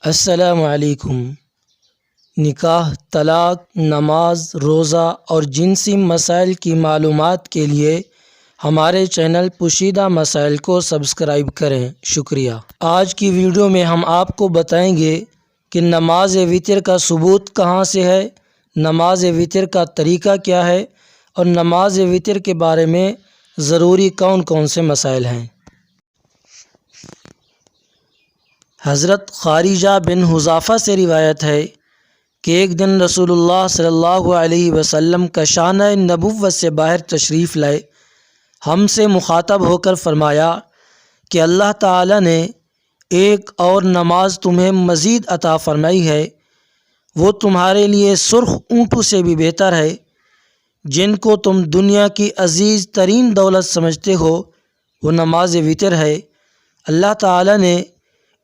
السلام علیکم۔ نکاح، طلاق، نماز، روزہ اور جنسی مسائل کی معلومات کے لیے ہمارے چینل پوشیدہ مسائل کو سبسکرائب کریں۔ شکریہ۔ آج کی ویڈیو میں ہم آپ کو بتائیں گے کہ نماز وتر کا ثبوت کہاں سے ہے، نماز وتر کا طریقہ کیا ہے اور نماز وتر کے بارے میں ضروری کون کون سے مسائل ہیں۔ حضرت خارجہ بن حذافہ سے روایت ہے کہ ایک دن رسول اللہ صلی اللہ علیہ وسلم کشانہ نبوت سے باہر تشریف لائے، ہم سے مخاطب ہو کر فرمایا کہ اللہ تعالی نے ایک اور نماز تمہیں مزید عطا فرمائی ہے، وہ تمہارے لیے سرخ اونٹوں سے بھی بہتر ہے، جن کو تم دنیا کی عزیز ترین دولت سمجھتے ہو، وہ نماز وتر ہے۔ اللہ تعالی نے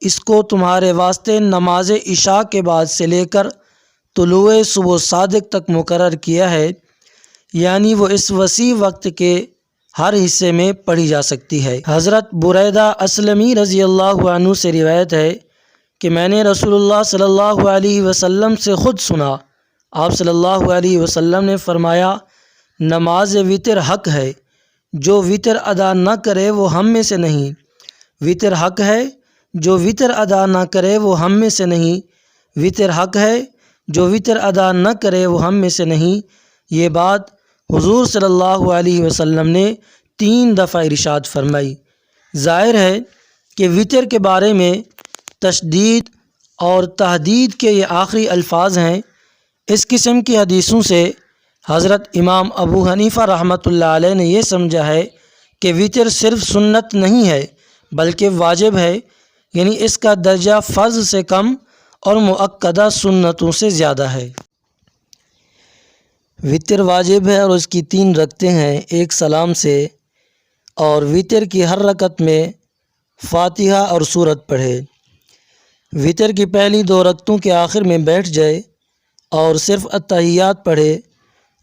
اس کو تمہارے واسطے نماز عشاء کے بعد سے لے کر طلوع صبح صادق تک مقرر کیا ہے، یعنی وہ اس وسیع وقت کے ہر حصے میں پڑھی جا سکتی ہے۔ حضرت بریدہ اسلمی رضی اللہ عنہ سے روایت ہے کہ میں نے رسول اللہ صلی اللہ علیہ وسلم سے خود سنا، آپ صلی اللہ علیہ وسلم نے فرمایا، نماز وتر حق ہے، جو وتر ادا نہ کرے وہ ہم میں سے نہیں۔ وتر حق ہے، جو وتر ادا نہ کرے وہ ہم میں سے نہیں۔ وتر حق ہے، جو وتر ادا نہ کرے وہ ہم میں سے نہیں۔ یہ بات حضور صلی اللہ علیہ وسلم نے 3 دفعہ ارشاد فرمائی۔ ظاہر ہے کہ وتر کے بارے میں تشدید اور تحدید کے یہ آخری الفاظ ہیں۔ اس قسم کی حدیثوں سے حضرت امام ابو حنیفہ رحمۃ اللہ علیہ نے یہ سمجھا ہے کہ وتر صرف سنت نہیں ہے بلکہ واجب ہے، یعنی اس کا درجہ فرض سے کم اور مؤکدہ سنتوں سے زیادہ ہے۔ وتر واجب ہے اور اس کی 3 رکعتیں ہیں ایک سلام سے، اور وتر کی ہر رکعت میں فاتحہ اور سورت پڑھے۔ وتر کی پہلی 2 رکعتوں کے آخر میں بیٹھ جائے اور صرف اتحیات پڑھے،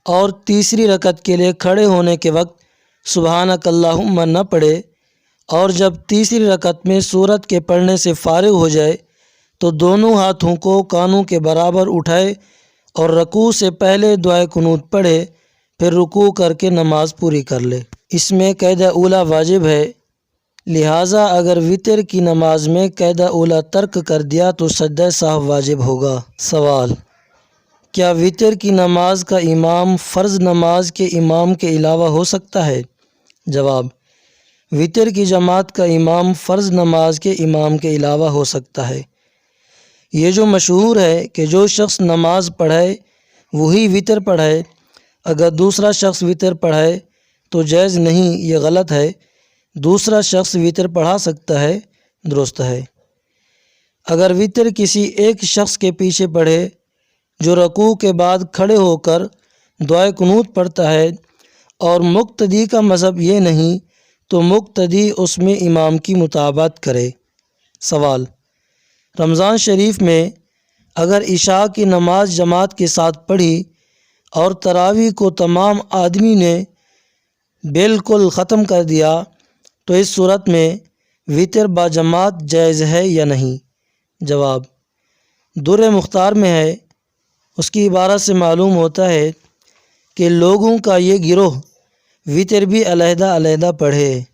اور تیسری رکعت کے لیے کھڑے ہونے کے وقت سبحانک اللہم نہ پڑھے، اور جب تیسری رکعت میں سورت کے پڑھنے سے فارغ ہو جائے تو دونوں ہاتھوں کو کانوں کے برابر اٹھائے اور رکوع سے پہلے دعائے قنوت پڑھے، پھر رکوع کر کے نماز پوری کر لے۔ اس میں قاعدہ اولیٰ واجب ہے، لہٰذا اگر وتر کی نماز میں قاعدہ اولیٰ ترک کر دیا تو سجدہ سہو واجب ہوگا۔ سوال: کیا وتر کی نماز کا امام فرض نماز کے امام کے علاوہ ہو سکتا ہے؟ جواب: وتر کی جماعت کا امام فرض نماز کے امام کے علاوہ ہو سکتا ہے۔ یہ جو مشہور ہے کہ جو شخص نماز پڑھائے وہی وتر پڑھائے، اگر دوسرا شخص وتر پڑھائے تو جائز نہیں، یہ غلط ہے۔ دوسرا شخص وتر پڑھا سکتا ہے، درست ہے۔ اگر وتر کسی ایک شخص کے پیچھے پڑھے جو رکوع کے بعد کھڑے ہو کر دعائے قنوت پڑھتا ہے اور مقتدی کا مذہب یہ نہیں تو مقتدی اس میں امام کی متابعت کرے۔ سوال: رمضان شریف میں اگر عشاء کی نماز جماعت کے ساتھ پڑھی اور تراویح کو تمام آدمی نے بالکل ختم کر دیا تو اس صورت میں وتر با جماعت جائز ہے یا نہیں؟ جواب: در مختار میں ہے، اس کی عبارت سے معلوم ہوتا ہے کہ لوگوں کا یہ گروہ وتر بھی علیحدہ علیحدہ پڑھے۔